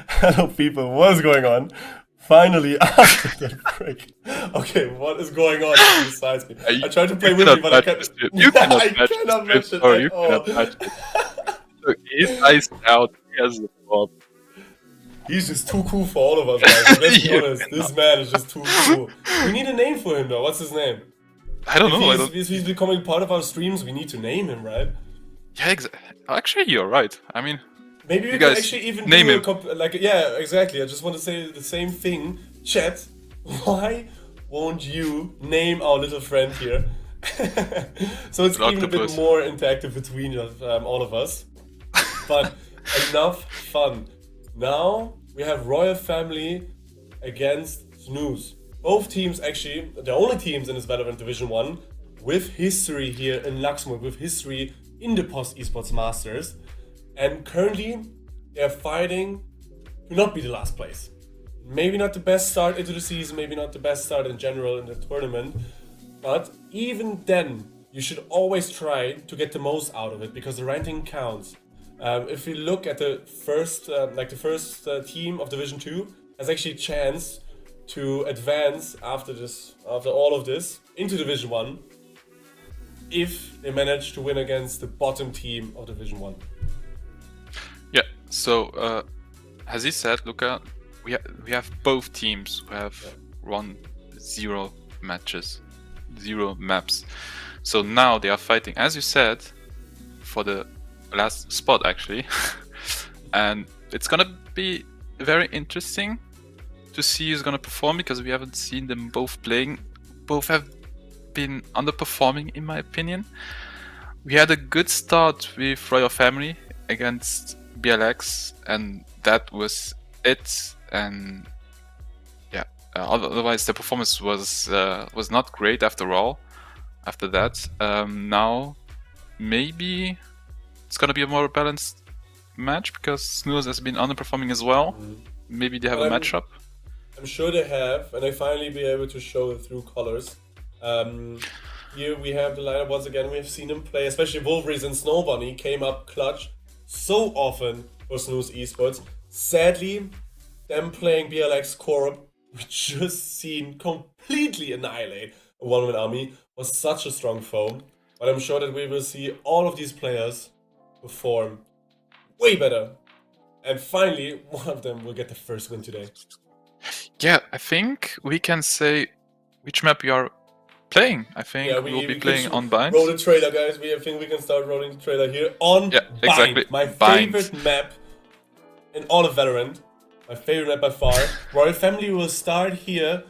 Hello, people. What's going on? Finally, after the break. Okay, what is going on besides me? I tried to play with you, but I can't. You cannot I match cannot this match it or at you all. cannot match it. Look, he's iced out. He has the ball. He's just too cool for all of us, guys. Let's be You honest. cannot. This man is just too cool. We need a name for him, though. What's his name? I don't If know. I he's don't. if he's becoming part of our streams, we need to name him, right? Yeah, actually, you're right. I mean, Maybe you we can guys actually even name do him. yeah, exactly. I just want to say the same thing. Chat, why won't you name our little friend here? So it's even a bit Octopus. more interactive between all of us. But enough fun. Now we have Royal Family against Snooze. Both teams actually, the only teams in this Valorant Division 1 with history here in Luxembourg, with history in the Post eSports Masters. And currently, they're fighting to not be the last place. Maybe not the best start into the season, maybe not the best start in general in the tournament. But even then, you should always try to get the most out of it because the ranking counts. If you look at the first, team of Division 2 has actually a chance to advance after all of this into Division 1 if they manage to win against the bottom team of Division 1. Yeah. So, as he said, Luca, we have both teams who have won 0 matches, 0 maps. So now they are fighting, as you said, for the last spot actually, and it's gonna be very interesting to see who's gonna perform because we haven't seen them both playing. Both have been underperforming, in my opinion. We had a good start with Royal Family against BLX, and that was it. And yeah, otherwise the performance was not great after all. After that, now maybe it's gonna be a more balanced match because Snooze has been underperforming as well. Maybe they have a matchup. I'm sure they have, and they finally be able to show it through colors. Here we have the lineup once again. We have seen him play, especially Wolverines and Snow Bunny came up clutch so often for Snooze eSports. Sadly, them playing BLX Corp, we just seen completely annihilate a one-man army, was such a strong foe. But I'm sure that we will see all of these players perform way better. And finally, one of them will get the first win today. Yeah, I think we can say which map we are playing. I think we'll be playing on Bind. Roll the trailer, guys. I think we can start rolling the trailer here on Yeah, exactly. Bind. My Bind. favorite map in all of Valorant. My favorite map by far. Royal Family will start here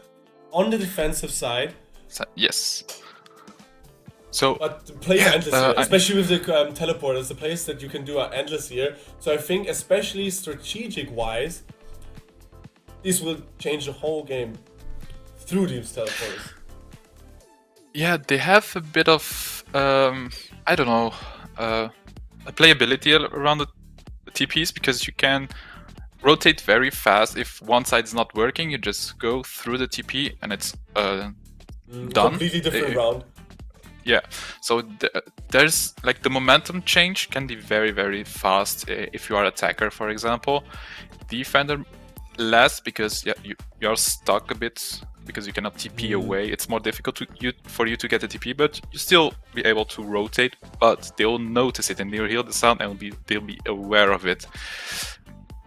on the defensive side. Yes. So, but the plays are endless here, especially with the teleporters. The plays that you can do are endless here. So I think, especially strategic-wise, this will change the whole game through these teleporters. Yeah, they have a bit of, I don't know, a playability around the TPs because you can rotate very fast. If one side is not working, you just go through the TP and it's done. Completely different round. Yeah, so there's like the momentum change can be very, very fast if you are attacker, for example. Defender less because you're stuck a bit because you cannot TP away. It's more difficult for you to get a TP, but you still be able to rotate. But they'll notice it and they'll hear the sound and they'll be aware of it.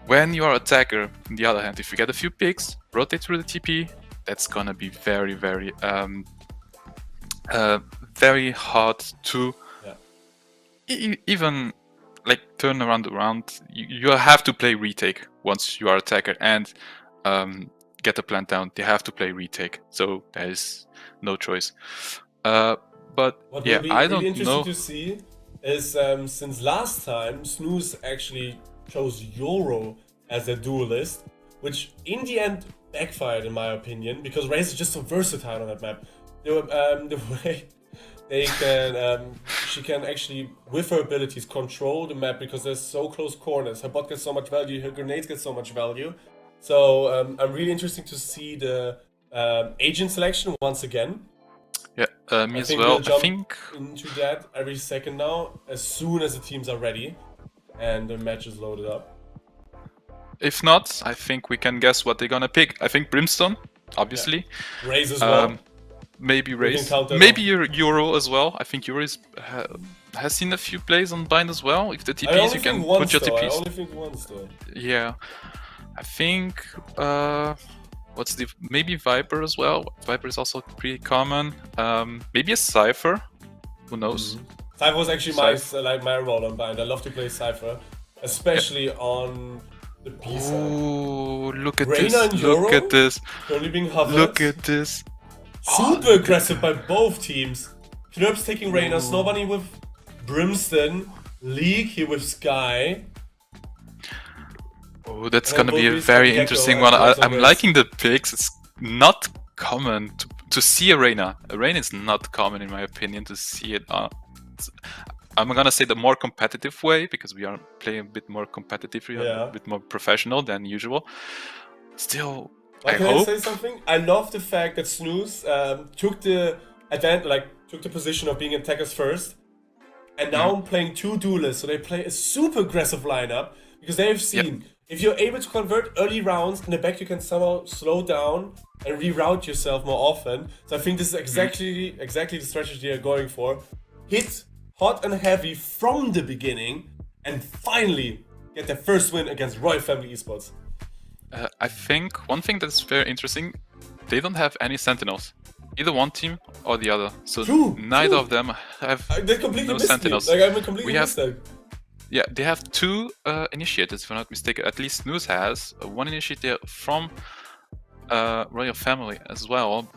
When you are attacker, on the other hand, if you get a few picks, rotate through the TP, that's gonna be very, very very hard to even like turn around the round. You have to play retake once you are attacker and get the plant down. They have to play retake, so there is no choice. But what yeah, will be I really don't interesting know. to see is since last time Snooze actually chose Yoro as a duelist, which in the end backfired in my opinion because Raze is just so versatile on that map. The way they can, she can actually, with her abilities, control the map because there's so close corners. Her bot gets so much value, her grenades get so much value. So I'm really interested to see the agent selection once again. Yeah, me as well. We'll jump into that every second now, as soon as the teams are ready and the match is loaded up. If not, I think we can guess what they're gonna pick. I think Brimstone, obviously. Raze as well. Maybe We can Raze. count that Maybe Euro as well. I think Euro has seen a few plays on Bind as well. If the TPs, you can put your TPs. I only think once though. Yeah. I think what's the maybe Viper as well. Viper is also pretty common. Maybe a Cypher. Who knows? Cypher was actually my role on Bind. I love to play Cypher, especially on the B side. Oh, look at Reyna this! and Look Euro at this! currently being hovered. Look at this! Super aggressive by both teams. Knurps taking Reyna, Snowbunny with Brimstone, League here with Sky. Oh, that's gonna be a very interesting one. I'm liking the picks. It's not common to see a Reyna. A Reyna is not common in my opinion to see it. I'm gonna say the more competitive way because we are playing a bit more competitively, a bit more professional than usual. Still, can I say something? I love the fact that Snooze took the position of being attackers first, and now I'm playing two duelists, so they play a super aggressive lineup because they've seen if you're able to convert early rounds in the back, you can somehow slow down and reroute yourself more often. So I think this is exactly the strategy they're going for. Hit hot and heavy from the beginning, and finally get their first win against Royal Family eSports. I think one thing that's very interesting, they don't have any Sentinels. Either one team or the other. So neither of them have no Sentinels. Like, I'm completely Yeah, they have two initiators, if I'm not mistaken. At least Snooze has one initiator from Royal Family as well.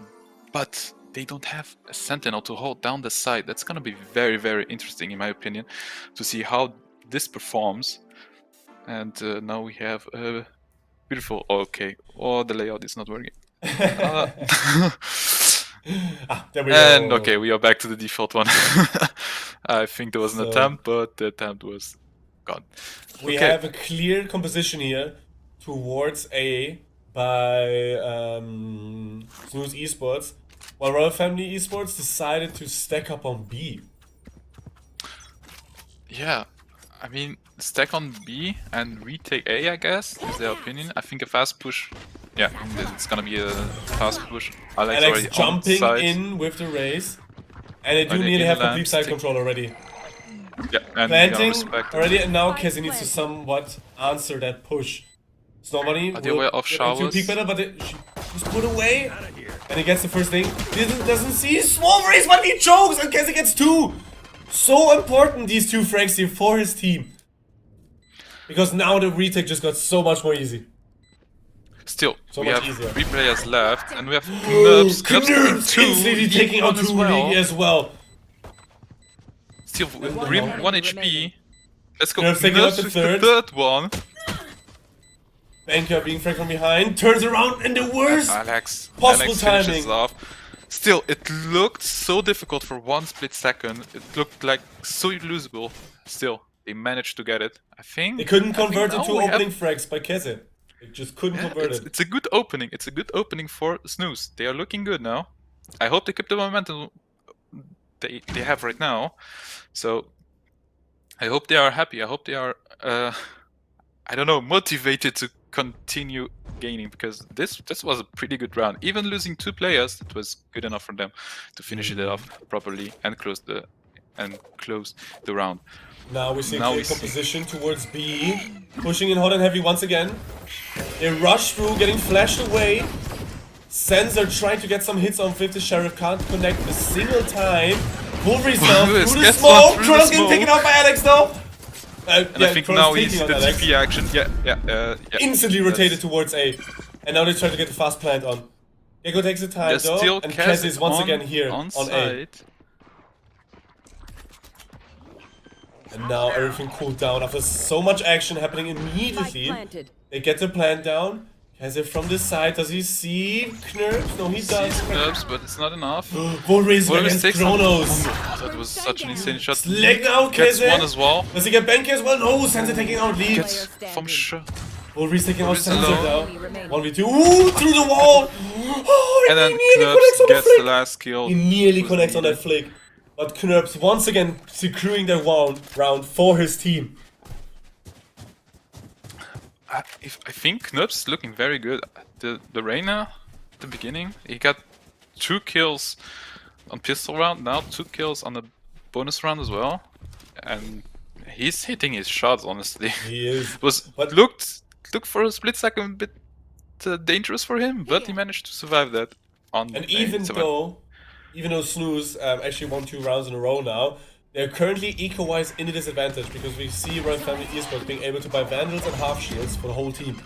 But they don't have a Sentinel to hold down the side. That's gonna be very, very interesting in my opinion to see how this performs. And now we have beautiful. Okay. Oh, the layout is not working. There we and go. Okay, we are back to the default one. I think there was an attempt, but the attempt was gone. We have a clear composition here towards A by Snooze eSports, while Royal Family eSports decided to stack up on B. Yeah, I mean, stack on B and retake A, I guess, is their opinion. I think a fast push, yeah, it's gonna be a fast push. Alex jumping in with the race, and they do nearly have complete side control already. Yeah, and planting already, and now Cassie needs to somewhat answer that push. Snowbunny will off showers. Peek better, but she's put away, and he gets the first thing. Doesn't see small race, but he chokes, and Cassie gets two. So important, these two frags here for his team. Because now the retake just got so much more easy. Still, we have 3 players left, and we have Knurps. Knurps instantly taking out 2 League as well. Still, 1 HP. Let's go. Knurps taking out the third one. Banker being fragged from behind, turns around, and the worst possible timing. Off. Still, it looked so difficult for 1 split second. It looked like so losable. Still, they managed to get it. I think they couldn't convert the 2 opening frags by Keze. They just couldn't convert it. It's a good opening. It's a good opening for Snooze. They are looking good now. I hope they keep the momentum they have right now. So I hope they are happy. I hope they are I don't know, motivated to continue gaining, because this was a pretty good round. Even losing 2 players, it was good enough for them to finish it off properly and close the round. Now we see a clear composition towards B, pushing in hot and heavy once again. They rush through, getting flashed away. Sensor trying to get some hits on 50. Sheriff can't connect a single time. Wolverine now through the smoke. Kronos getting taken out by Alex though. And I think now he's the TP action. Yeah. Instantly rotated towards A. And now they try to get the fast plant on. Gecko takes the time though. And Kez is once again here on A. And now everything cooled down after so much action happening immediately. They get the plant down. Keze from this side, does he see Knurps? No, he does. Knurps, but it's not enough. Wolverine against Kronos. That was such an insane shot. Leg out, Keze. Gets one as well. Does he get Banky as well? No, Sensor taking out Lead. Gets from sure. Wolverine's taking out Sensor now. 1v2. Ooh, through the wall. Oh, and then Knurps gets the last kill. He nearly connects on that flick. But Knurps once again securing the round for his team. I think Knup's looking very good. The Reyna at the beginning, he got 2 kills on pistol round, now 2 kills on the bonus round as well, and he's hitting his shots. Honestly, He is. But looked for a split second a bit dangerous for him, but he managed to survive that. And even though Snooze actually won 2 rounds in a row now, they're currently eco-wise in a disadvantage because we see Royal Family eSports being able to buy Vandals and half shields for the whole team.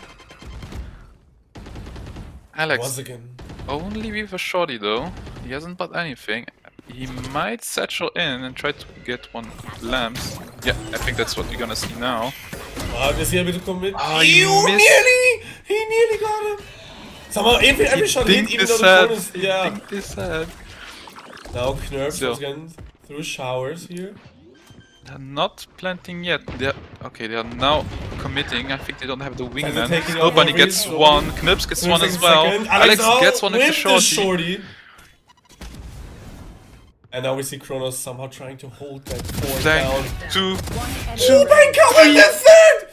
Alex, once again, only with a shorty though. He hasn't bought anything. He might satchel in and try to get one lamps. Yeah, I think that's what we're gonna see now. Is he able to commit? Oh, He nearly got him! Somehow every shot hit, even though the corners... Yeah. Think this sad. Now Knurps once again through showers here. They're not planting yet. They are now committing. I think they don't have the wingman. Nobody gets one. Knurps gets one as well. Alex gets one with the shorty. And now we see Kronos somehow trying to hold that point down. 2. Oh my god, with the third!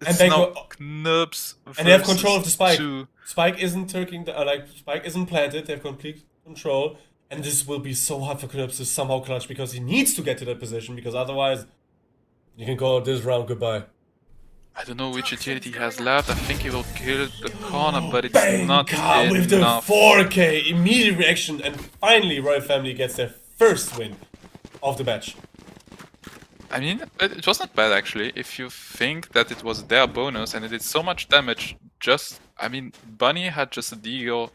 And they go Knurps and they have control of the spike. 2. Spike isn't Spike isn't planted. They have complete control, and this will be so hard for Knurps to somehow clutch because he needs to get to that position because otherwise you can call this round goodbye. I don't know which utility he has left. I think he will kill the corner, but it's not enough. With the 4K immediate reaction, and finally Royal Family gets their first win of the match. I mean, it was not bad actually. If you think that it was their bonus and it did so much damage, I mean, Bunny had just a deagle,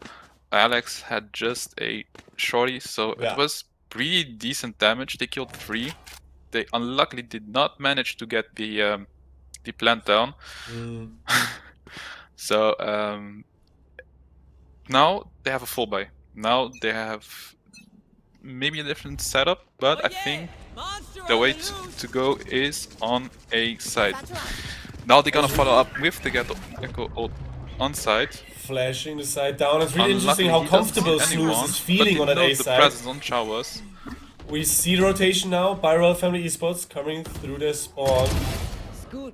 Alex had just a shorty, so it was pretty decent damage. They killed 3. They unluckily did not manage to get the plant down. So now they have a full buy. Now they have maybe a different setup, but I think the way to go is on A side. Now they're gonna follow up with the Gecko ult on side. Flashing the side down. It's really interesting how comfortable Snooze is feeling on that A side. Presence on showers. We see the rotation now by Royal Family eSports coming through their spawn.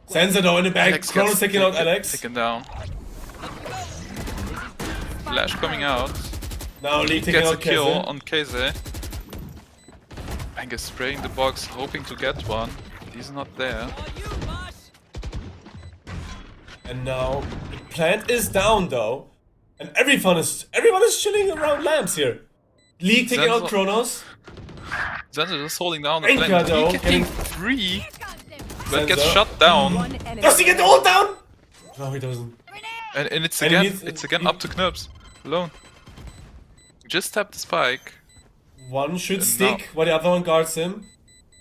Sensor though in the back. Kronos taking out Alex. Taken down. Flash coming out. Now League taking gets out a kill on Keze. Angus spraying the box, hoping to get one. He's not there. And now the plant is down though, and everyone is chilling around lamps here. League taking out Kronos. Zenzo just holding down the plant. He getting 3. But gets shut down. Does he get the ult down? No, he doesn't. And it's again up to Knurps. Alone. Just tap the spike. One should stick while the other one guards him.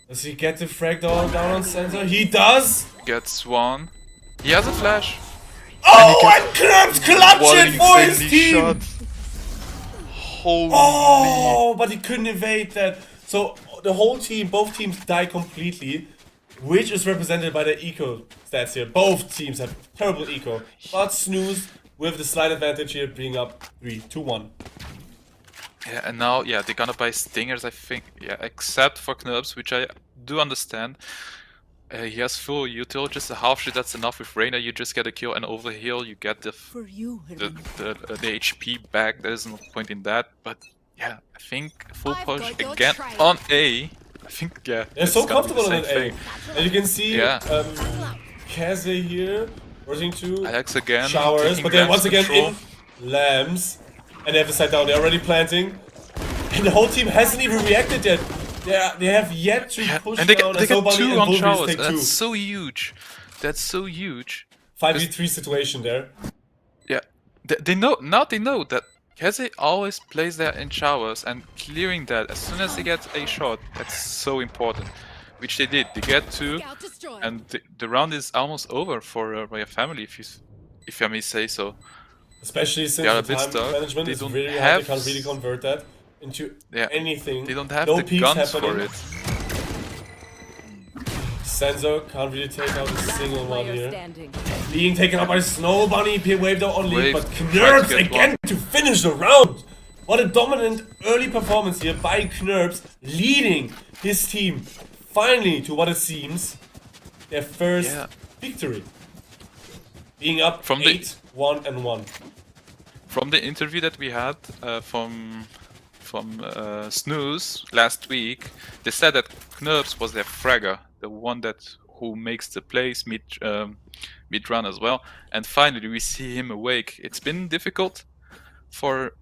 Does he get the frag down on Sensor? He does! Gets one. He has a flash. Oh, and Knurps clutch it for his team! Holy. Oh, but he couldn't evade that. So the whole team, both teams die completely. Which is represented by the eco stats here. Both teams have terrible eco. But Snooze with the slight advantage here, being up 3-1. Yeah, and now, they're gonna buy Stingers, I think. Yeah, except for Knurps, which I do understand. He has full util, just a half shit, that's enough. With Reyna, you just get a kill, and over heal, you get the HP back. There's no point in that. But yeah, I think full push again on A. I think, they're so comfortable on an A. And you can see Keze here, rotating to Alex again, showers, but then once again in Lambs. And they have the side down, they're already planting. And the whole team hasn't even reacted yet. They have yet to push and they down. They get 2 on showers, that's so huge. That's so huge. 5v3 situation there. Yeah, they know that Keze always plays there in showers, and clearing that as soon as they get a shot, that's so important. Which they did. They get 2, and the round is almost over for Royal Family, if I may say so. Especially since the time management is really hard, they can't really convert that into anything. They don't have the guns for it. Senzo can't really take out a single one here. Being taken out by Snow Bunny, waved out on lead, but Knurps again to finish the round! What a dominant early performance here by Knurps, leading his team finally to what it seems their first victory. being up From 8-1-1. From the interview that we had from Snooze last week, they said that Knurps was their fragger, the one who makes the plays mid run as well. And finally, we see him awake. It's been difficult for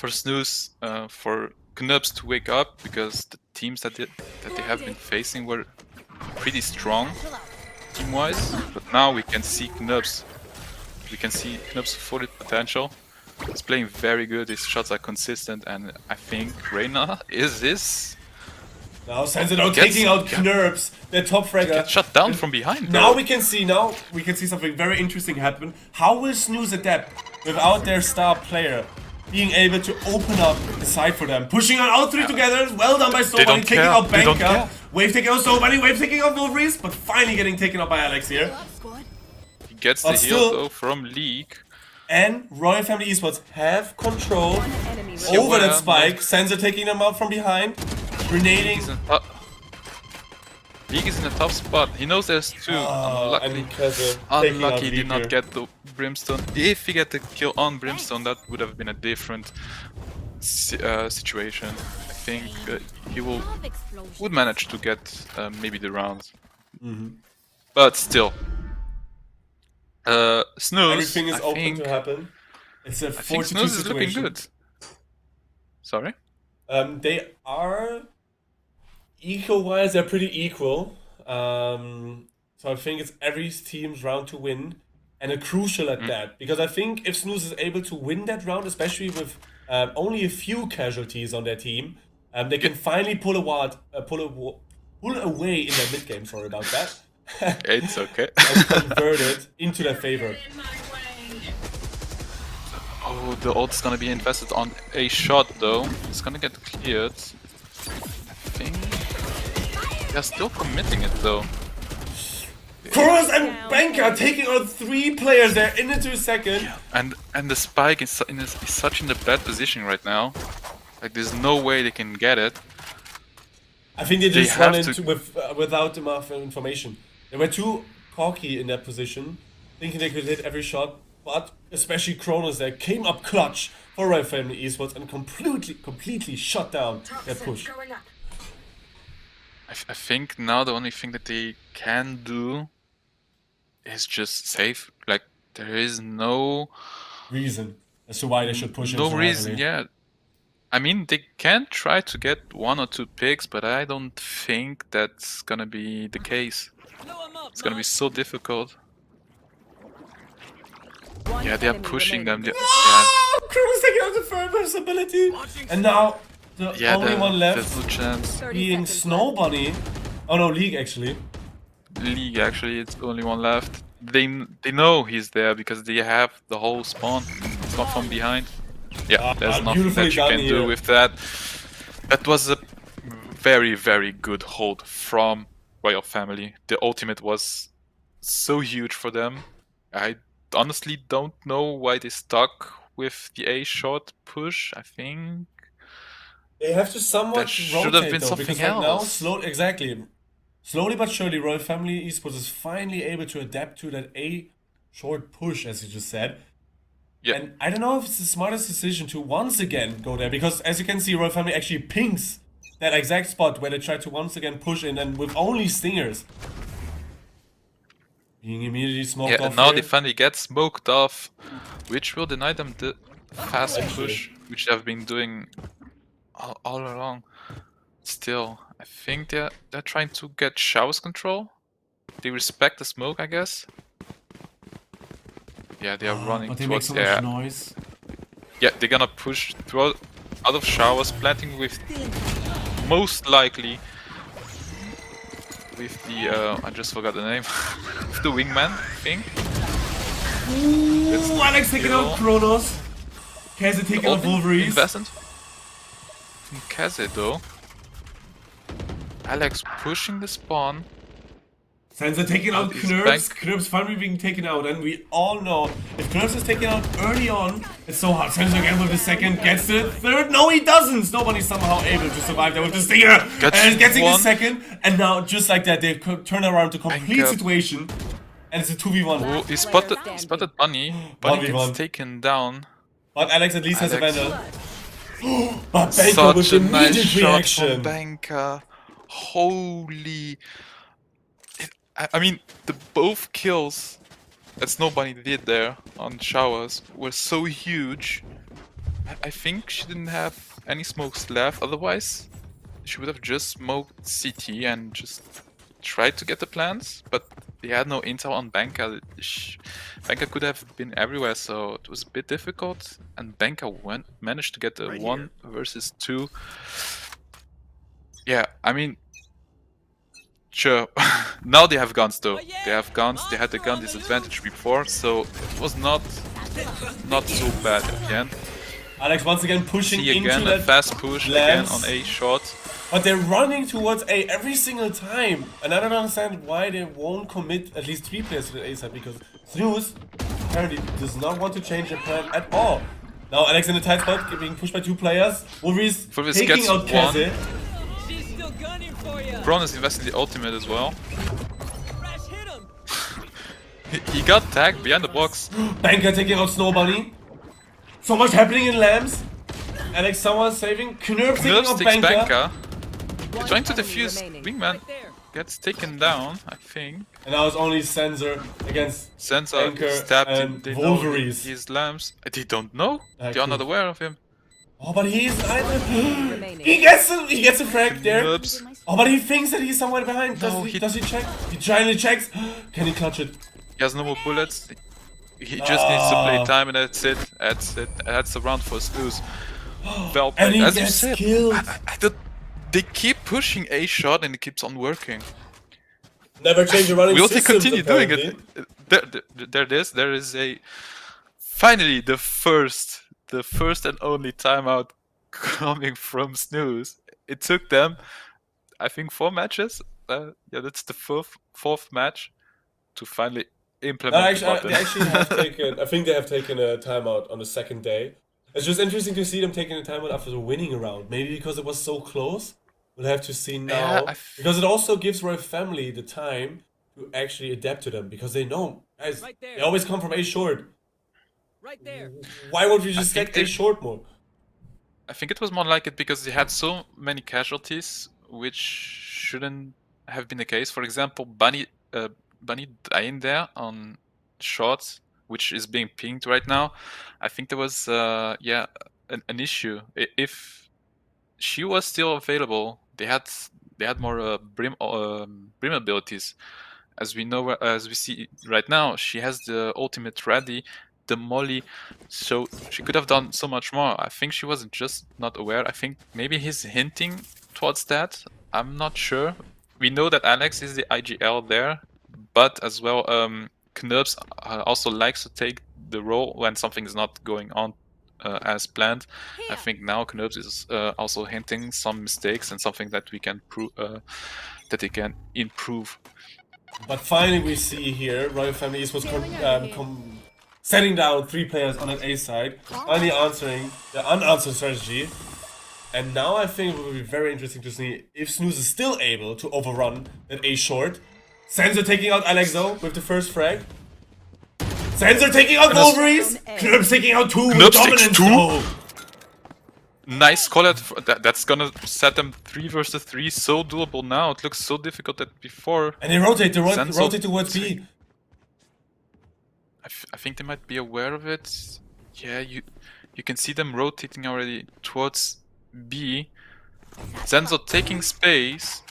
Snooze, for Knurps to wake up because the teams that they have been facing were pretty strong team-wise. But now we can see Knurps. We can see Knurps' full potential. He's playing very good. His shots are consistent, and I think Reyna is this. Now Sentinel taking out Knurps, their top fragger. Gets shut down from behind. Now we can see something very interesting happen. How will Snooze adapt without their star player being able to open up the side for them? Pushing on all three together. Well done by Snowbunny, taking out Banker. Wave taking out Snowbunny, Wave taking out Wolverines, but finally getting taken out by Alex here. He gets the heal though from League. And Royal Family Esports have control over that spike. Sensor taking them out from behind. Grenading. League is in a tough spot. He knows there's two. Unlucky he did not get the Brimstone. If he get the kill on Brimstone, that would have been a different situation. I think he would manage to get maybe the round. But still. Snooze. Everything is open to happen. It's a 42 Snooze is situation. looking good. Sorry? They are equal-wise. They're pretty equal. So I think it's every team's round to win, and a crucial at that. Because I think if Snooze is able to win that round, especially with only a few casualties on their team, they can finally pull away in their mid game. Sorry about that. It's okay. And convert it into their favor. Oh, the ult's gonna be invested on a shot though. It's gonna get cleared. I think they're still committing it though. Kronos and Banker taking out 3 players there in the 2 seconds. And the spike is such in a bad position right now. Like there's no way they can get it. I think they just run into without enough information. They were too cocky in that position, thinking they could hit every shot, but especially Kronos there came up clutch for Royal Family Esports and completely shut down that push. I think now the only thing that they can do is just save. Like there is no reason as to why they should push it. No reason, yeah. I mean, they can try to get 1 or 2 picks, but I don't think that's gonna be the case. It's gonna be so difficult. Yeah, they are pushing them. Yeah. Kronos taking out the first ability, and now the only one left there's no chance. being Snowbunny. Oh no, League actually. League actually, it's the only one left. They know he's there because they have the whole spawn. It's not from behind. Yeah, there's nothing that you can do with that. That was a very, very good hold from Royal Family. The ultimate was so huge for them. I honestly don't know why they stuck with the A shot push. I think they have to somewhat should have been something else. Now, slowly but surely, Royal Family Esports is finally able to adapt to that A short push, as you just said. Yeah. And I don't know if it's the smartest decision to once again go there, because as you can see, Royal Family actually pings that exact spot where they try to once again push in, and with only stingers. Being immediately smoked off. Yeah, and now they finally get smoked off, which will deny them the fast push, which they have been doing all along. Still, I think they're trying to get showers control. They respect the smoke, I guess. Yeah, they are running but they towards make so much noise. Yeah, they're gonna push out of showers, planting with most likely with the I just forgot the name. With the wingman thing. Ooh, Alex taking out Kronos. Kaze taking out Wolverines. Investment from Kaze though. Alex pushing the spawn. Sensor taking out Knurps. Knurps finally being taken out, and we all know if Knurps is taken out early on, it's so hard. Sensor again with the second, gets the third. No, he doesn't. Nobody's somehow able to survive there with the stinger. And getting the second, and now just like that, they turn around to complete situation. And it's a 2v1. Oh, he spotted Bunny. Bunny 1v1. gets taken down. But Alex at least has a Alex. Vandal. But Banker Such with a immediate nice shot reaction. from Banker. Holy. I mean, the both kills that Snow Bunny did there on Showers were so huge. I think she didn't have any smokes left, otherwise she would have just smoked CT and just tried to get the plants, but they had no intel on Banka. Banka could have been everywhere, so it was a bit difficult, and Banka managed to get the 1 versus 2. Yeah, I mean, sure, now they have guns though. They have guns, they had the gun disadvantage before, so it was not so bad at the end. Alex once again pushing See into again, that a fast push again on A shot. But they're running towards A every single time. And I don't understand why they won't commit at least 3 players to the A side, because Snooze apparently does not want to change their plan at all. Now Alex in the tight spot, being pushed by 2 players. Wolverine's taking out Keze. Braun is investing the ultimate as well. He got tagged behind the box. Banker taking out Snow Bunny. So much happening in Lambs. Alex someone saving. Knurp taking out Banker. He's trying to defuse. Wingman gets taken down, I think. And now it's only Sensor against Sensor Banker stabbed him. and They Wolverines. know he's Lambs. They don't know. They are not aware of him. Oh, but he's he gets a frag there. Oops. Oh, but he thinks that he's somewhere behind. Does he check? He finally checks. Can he clutch it? He has no more bullets. He just needs to play time, and that's it. That's the round for Snooze. Well played. And he As you gets said, killed. they keep pushing A shot and it keeps on working. Never change the running Will they systems, continue doing apparently. it? There is a finally the first and only timeout coming from Snooze. It took them, I think, 4 matches. Yeah, that's the fourth match to finally implement. They actually have taken. I think they have taken a timeout on the second day. It's just interesting to see them taking a timeout after winning a round. Maybe because it was so close. We'll have to see now. Yeah, because it also gives Royal Family the time to actually adapt to them. Because they know, guys, they always come from A short. Right there. Why won't we just get A short more? I think it was more like it because they had so many casualties, which shouldn't have been the case. For example, Bunny dying there on shots, which is being pinged right now. I think there was an issue. If she was still available, they had more brim abilities. As we know, as we see right now, she has the ultimate ready, the molly, so she could have done so much more. I think she wasn't just not aware. I think maybe he's hinting towards that. I'm not sure. We know that Alex is the IGL there, but as well, Knurps also likes to take the role when something is not going on as planned. I think now Knurps is also hinting some mistakes and something that we can prove that they can improve. But finally, we see here Royal Family eSports setting down 3 players on an A side, finally answering the unanswered strategy. And now I think it will be very interesting to see if Snooze is still able to overrun that A short. Sensor taking out Alexo with the first frag. Sensor taking out Wolverines. Knurps taking out 2 dominant. 2. Nice call out. That's gonna set them 3 versus 3. So doable now. It looks so difficult that before. And they rotate towards B. I think they might be aware of it. Yeah, you can see them rotating already towards B. Zenzo taking space.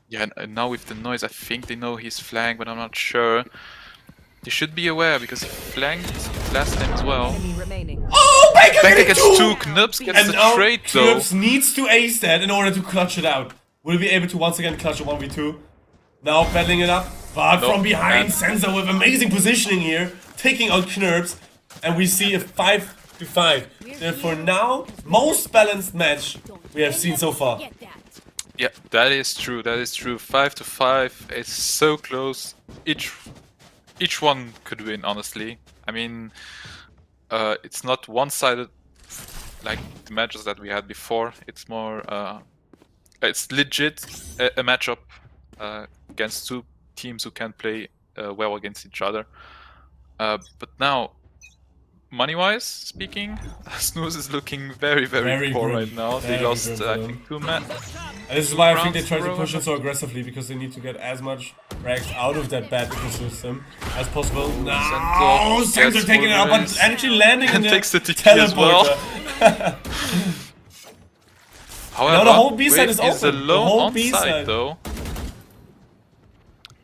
Yeah, and now with the noise, I think they know he's flanked, but I'm not sure. They should be aware because he flanked last time as well. Oh, Banker gets 2. Knurps gets the trade though. Knurps needs to ace that in order to clutch it out. Will be able to once again clutch a 1v2. Now battling it up, but from behind, Sensor with amazing positioning here, taking out Knurps, and we see a 5-5. Therefore now, most balanced match we have seen so far. Yeah, that is true. 5-5. It's so close. Each one could win, honestly. I mean, it's not one-sided like the matches that we had before. It's more, it's legit a matchup against 2 teams who can play well against each other. But now, money-wise speaking, Snooze is looking very poor grim. right now. They Very lost, grim for I them. think, two And this is why I think they rounds try in a to row push it and so aggressively, because they need to get as much frags out of that bad ecosystem as possible. No, Sensor taking it out, but actually landing in and the takes the TP as well. teleporter. However, Now the whole B side Wave is open. The alone whole on B side side. though.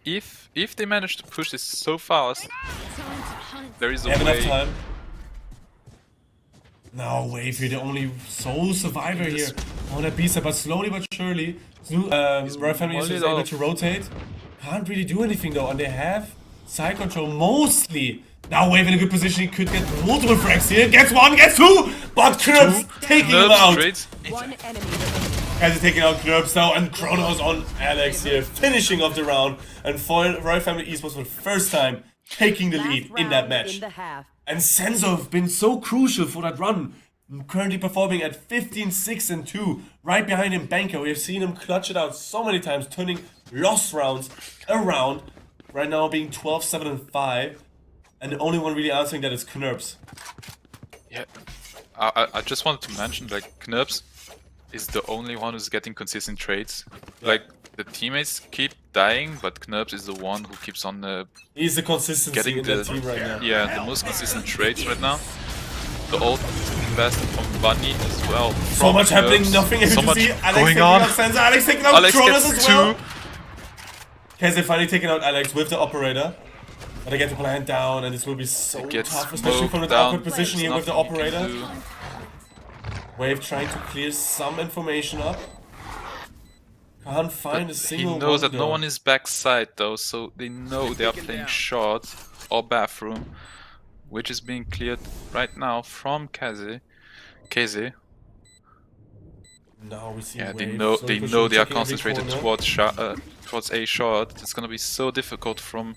If they manage to push this so fast, there is a They have enough way. time. No, Wave, you're the only sole survivor here on that B side, but slowly but surely, Royal Family is able to rotate. Can't really do anything though, and they have side control mostly. Now Wave in a good position, he could get multiple frags here. Gets one, gets two, but Knurps taking him out. One enemy. Guys are taking out Knurps now, and Kronos on Alex here, finishing off the round, and Royal Family eSports for the first time taking the lead in that match. And Senzo have been so crucial for that run, currently performing at 15, 6, and 2. Right behind him, Banker. We have seen him clutch it out so many times, turning lost rounds around. Right now being 12, 7, and 5. And the only one really answering that is Knurps. Yeah, I just wanted to mention, like, Knurps is the only one who's getting consistent trades. Like, the teammates keep dying, but Knurps is the one who keeps on He's the consistency getting in the team right now. Yeah, the most consistent trades right now. The ult best from Bunny as well. So much happening, Knurps. nothing able So to much see. Alex going taking on. out Senza, Alex taking out Alex Kronos gets as well. two. Kaiser finally taking out Alex with the operator. But they get the plan down, and this will be so tough, especially from an awkward position here with the operator. Wave trying to clear some information up. Can't find a single one. He knows that no one is backside though, so they know they are playing short or bathroom, which is being cleared right now from Kaze. Now we see Yeah, Wave. they know they are concentrated towards A short. It's gonna be so difficult from.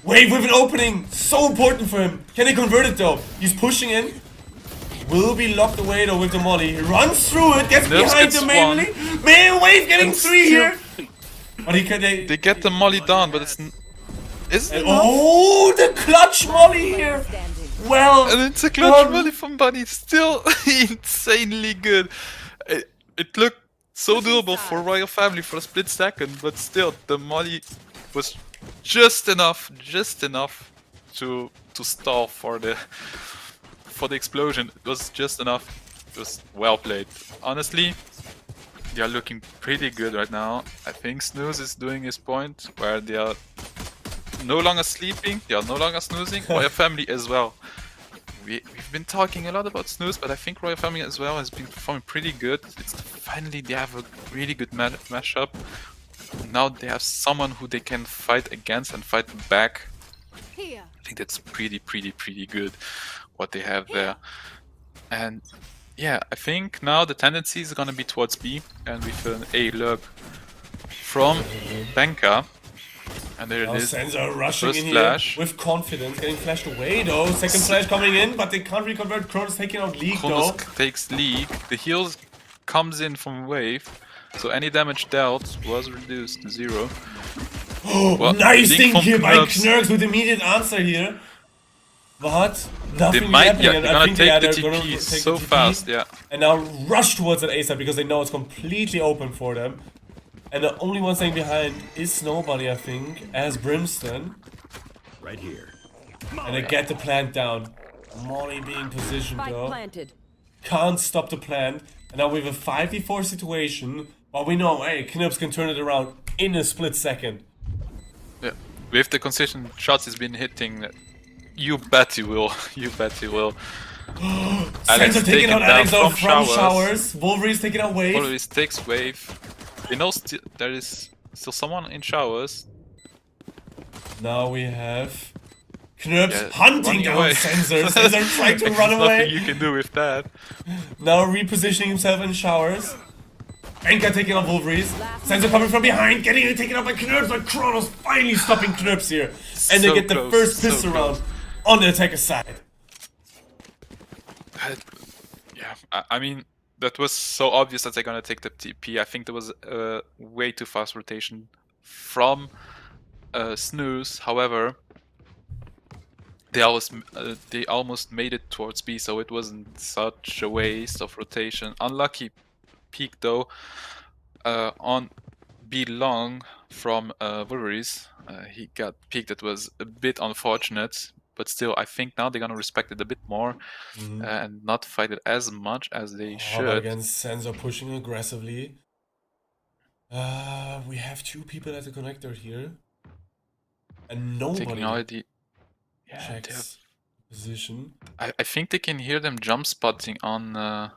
Wave with an opening! So important for him! Can he convert it though? He's pushing in. Will be locked away though with the molly. He runs through it, gets behind the mainly. Man, Wave getting three here! But he can, they get the molly down, but it's... Oh, the clutch molly here! Well, and it's a clutch molly from Bunny. Still insanely good. It looked so doable for Royal Family for a split second, but still, the molly was just enough to stall for the explosion. It was just enough. It was well played. Honestly, they are looking pretty good right now. I think Snooze is doing his point where they are no longer sleeping, they are no longer snoozing. Royal Family as well. We've been talking a lot about Snooze, but I think Royal Family as well has been performing pretty good. Finally they have a really good mashup. Now they have someone who they can fight against and fight back. I think that's pretty good what they have there. And yeah, I think now the tendency is gonna be towards B, and with an A lurk from Banka. And there it is. Senza rushing First in here flash. with confidence, getting flashed away though. Second flash coming in, but they can't reconvert. Kronos taking out League though. Takes League. The heals comes in from Wave, so any damage dealt was reduced to 0. Well, nice thing here by Knurps with immediate answer here. But nothing happening. They're gonna take the TP so fast, yeah. And now rush towards that A side because they know it's completely open for them. And the only one staying behind is Snowbunny, I think, as Brimstone. Right here. And they get the plant down. Molly being positioned though. Can't stop the plant. And now we have a 5v4 situation. But we know, hey, Knurps can turn it around in a split second. Yeah, with the consistent shots he's been hitting, you bet he will. You bet he will. Alex taking out Alex from showers. Wolverine's taking out Wave. Wolverine takes Wave. We know there is still someone in showers. Now we have Knurps Yeah, hunting down away. Sensor. Sensor trying to run away. Nothing you can do with that. Now repositioning himself in showers. Banka taking out Wolverine. Sensor coming from behind, getting it taken out by Knurps, but Kronos finally stopping Knurps here. And they get the first piss round on the attacker side. Yeah, I mean, that was so obvious that they're gonna take the TP. I think there was a way too fast rotation from Snooze. However, they almost made it towards B, so it wasn't such a waste of rotation. Unlucky peak though on B long from Wolverines. He got peaked. That was a bit unfortunate, but still, I think now they're gonna respect it a bit more and not fight it as much as they But should. again, Sensor pushing aggressively. We have 2 people at the connector here. And nobody Taking already. Yeah, they have, checks position. I think they can hear them jump spotting on. I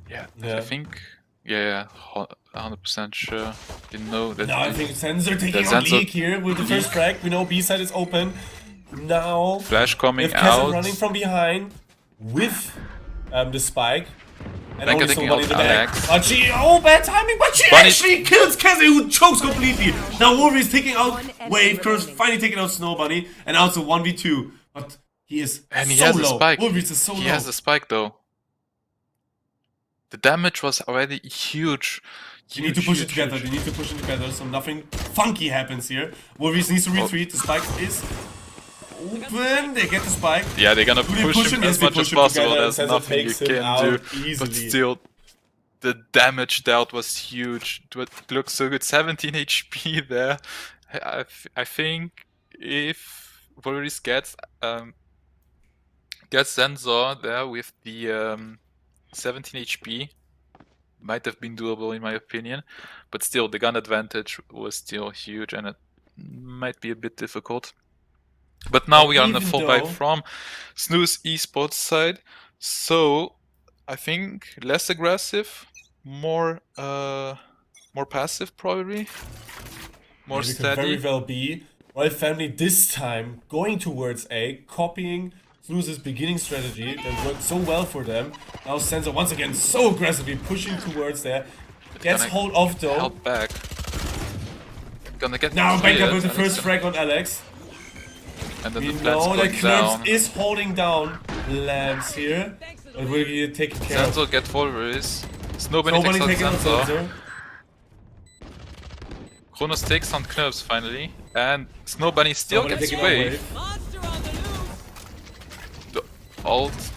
Yeah. think. Yeah, 100% sure. You know that. Now I think Sensor taking the out Sensor- Leak here with the first frag. We know B side is open. Now Flash coming if Kessel out. running from behind with the spike. And Benka only taking somebody in out the back. Alex. But she, bad timing, but she Bunny- actually kills Kessel, who chokes completely. Now Wolverine's taking out One enemy Wave, Curse remaining. finally taking out Snow Bunny, and also 1v2. But he is And he so has low. a spike. Wolverine's is so He low. has a spike though. The damage was already huge. You need to push it together. They need to push it together so nothing funky happens here. Wolverine needs to retreat. The spike is open. They get the spike. Yeah, they're gonna Do they push push him him? as Yes, they much as push him possible. together, There's and Sensor nothing you takes him can out do. But easily. still, the damage dealt was huge. It looks so good. 17 HP there. I think if Wolverine gets Sensor there with the 17 HP, might have been doable in my opinion. But still, the gun advantage was still huge, and it might be a bit difficult. But now But we are on a even full buy though- from Snooze eSports side, so I think less aggressive, more passive probably, more Maybe could very steady. well be. Royal Family this time going towards A, copying Snooze's beginning strategy that worked so well for them. Now Sensor once again so aggressively pushing towards there. Gets Gonna hold off though. Held back. Gonna get Now cleared, Benka with the and first it's frag on Alex. and then We the plant's know that going down. Knurps is holding down Lambs here. But will get taken care of. Sensor get Wolverines. Snowbunny Nobody takes taking out out Sensor. Sensor. Kronos takes on Knurps finally, and Snowbunny still Nobody gets taking out Wave. Wave. The ult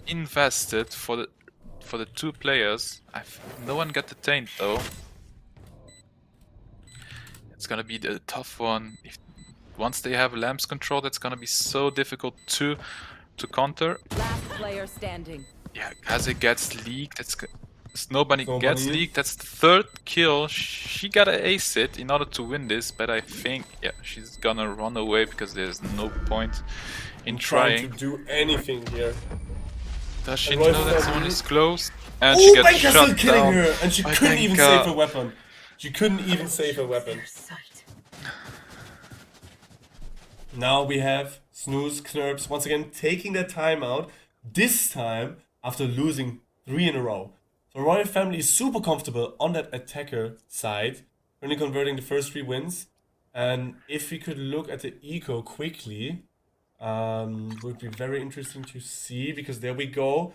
invested for the 2 players. No one got detained though. It's gonna be the tough one. Once they have Lamps control, that's gonna be so difficult to counter. Last player standing. Yeah, Kaze gets leaked. Snowbunny Snowbunny. gets leaked. That's the 3rd kill. She gotta ace it in order to win this, but I think she's gonna run away because there's no point in Trying trying. to do anything here. Does she And know Royal that someone Family- is close? And Oh, she gets Benka's shot still killing down. her, and she by couldn't even Benka. save her weapon. She couldn't even save her weapon. Now we have Snooze, Knurps once again taking their time out. This time after losing 3 in a row. So Royal Family is super comfortable on that attacker side, only converting the first 3 wins. And if we could look at the eco quickly, would be very interesting to see, because there we go.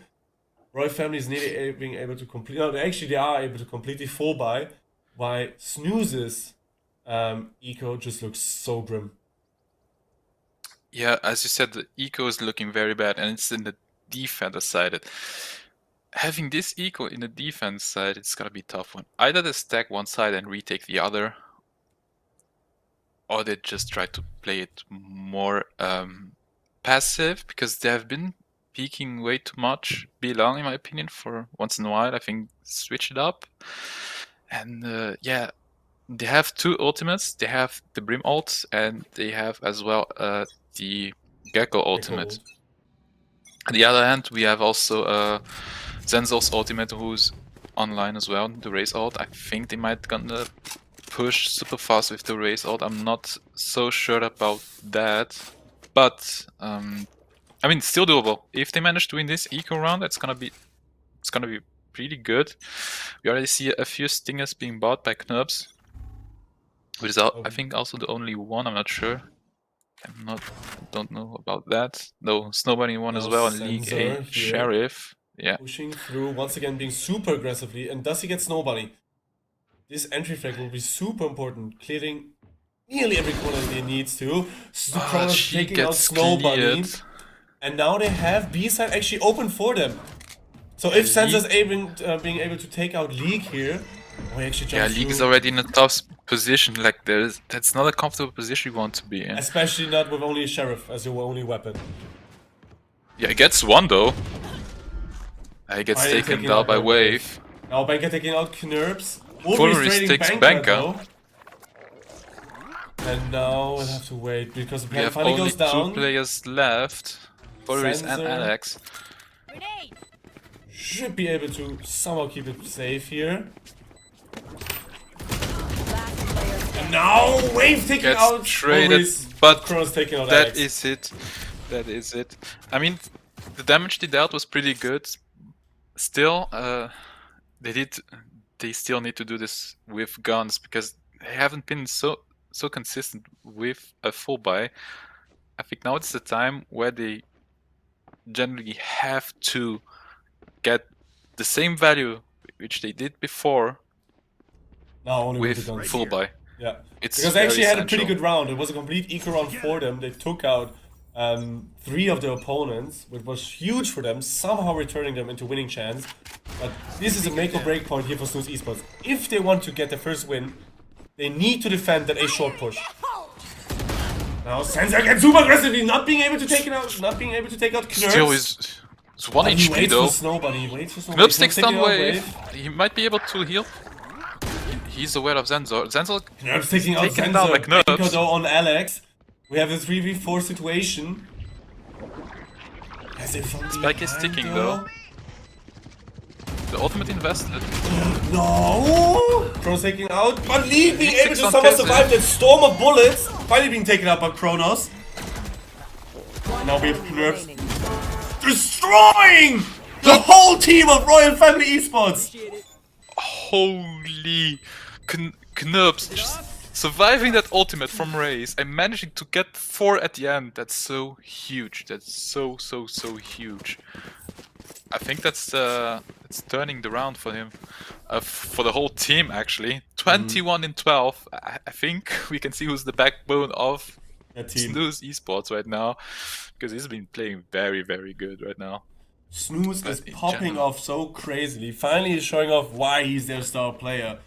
Royal Family is nearly being able to complete. No, actually they are able to complete the full buy. Why Snooze's eco just looks so grim. Yeah, as you said, the eco is looking very bad, and it's in the defense side. Having this eco in the defense side, it's gonna be a tough one. Either they stack one side and retake the other, or they just try to play it more passive, because they have been peeking way too much. Be long, in my opinion, for once in a while. I think switch it up, and yeah. They have 2 ultimates. They have the Brim ult, and they have as well the Gecko ultimate. On the other hand, we have also Zenzo's ultimate, who's online as well, the Raze ult. I think they might gonna push super fast with the Raze ult. I'm not so sure about that, but I mean, it's still doable. If they manage to win this eco round, it's gonna be pretty good. We already see a few stingers being bought by Knurps, which is I think also the only one. I'm not sure. Don't know about that. No, Snowbunny won as well in League Sensor A here. Sheriff. Yeah. Pushing through once again, being super aggressively, and does he get Snow Bunny? this entry flag will be super important, clearing nearly every corner they need to. Kronos She taking out gets Snow Bunny. cleared. And now they have B side actually open for them. So Yeah, if Sansa's League- being able to take out League here, oh, he actually Yeah, jumps League is through. already in a tough position. Like that's not a comfortable position you want to be in. Especially not with only a Sheriff as your only weapon. Yeah, he gets one though. He gets Finally taken taken down out by by Wave. Now Banker taking out Knurps. Fulleris Wolverine's trading takes Banker Banker. though. And now we'll have to wait because the We plan have finally only goes down. 2 players left. Fulleris and Sensor. Alex. Should be able to somehow keep it safe here. And now Wave taking Gets out traded, Wolverine's, but Kronos taking out that Alex. is it. That is it. I mean, the damage they dealt was pretty good. Still, they still need to do this with guns because they haven't been so consistent with a full buy. I think now it's the time where they generally have to get the same value which they did before Now only with the with guns. full buy. Yeah, It's because they very actually had a pretty essential. good round. It was a complete eco round for them. They took out 3 of their opponents, which was huge for them, somehow returning them into winning chance. But this is a make or break point here for Snooze eSports. If they want to get their first win, they need to defend that A short push. Now Sansa gets super aggressively, not being able to take it out, not being able to take out Knurps. Still, it's 1 But he HP waits though. for Snow Bunny, he waits for Snow Knurps Bunny, takes taking down out Wave. He might be able to heal. He's aware of Zenzor. Zenzor Knurps taking out taken Sansa, down like Banker Knurps. though on Alex. We have a 3v4 situation. As if Spike is ticking though. The ultimate invested. No! Kronos taking out, but Lee being able to Six on somehow Kessel. survive that storm of bullets. Finally being taken out by Kronos. Now we have Knurps destroying the whole team of Royal Family Esports. Holy Knurps just surviving that ultimate from Raze and managing to get 4 at the end. That's so huge. That's so huge. I think that's it's turning the round for him, for the whole team actually. 21 in 12. I think we can see who's the backbone of That team. Snooze eSports right now, because he's been playing very good right now. Snooze is in popping general. off so crazily. Finally he's showing off why he's their star player.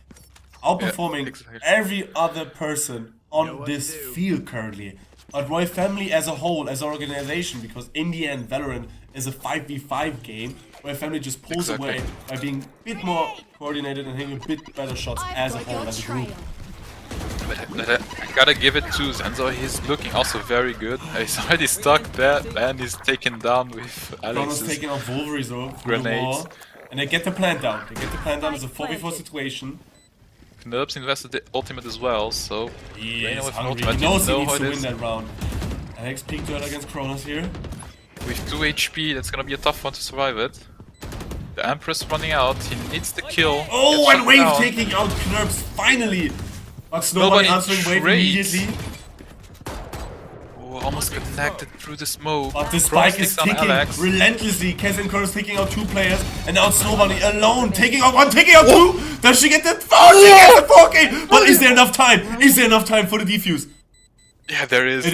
Outperforming exactly. every other person on this field currently. But Royal Family as a whole, as an organization, because in the end Valorant is a 5v5 game, Royal Family just pulls Exactly. away by being a bit more coordinated and hitting a bit better shots as a whole, as a group. But I gotta give it to Zenzor, he's looking also very good. He's already stuck there and he's taken down with Kronos Alex's taking out Wolverine though, through the grenades. wall. And they get the plant down. They get the plant down as a 4v4 situation. Knurps invested the ultimate as well, so He Reina is with an hungry. ultimate, He you knows he know needs how to it win is. that round. Alex peak duel against Kronos here. With 2 HP, that's gonna be a tough one to survive it. The Empress running out, he needs the kill. Oh, gets and shot Wave down. taking out Knurps finally! But Snow Bunny Nobody answering Wave trades. immediately. Oh, almost connected through the smoke. But the Kronos spike is takes down ticking Alex. relentlessly. Kess and Kronos taking out 2 players. And now it's Snow Bunny alone, taking out 1, taking out 2! Does she get the 4? She gets the 4K! But is there enough time? Is there enough time for the defuse? Yeah, there is. It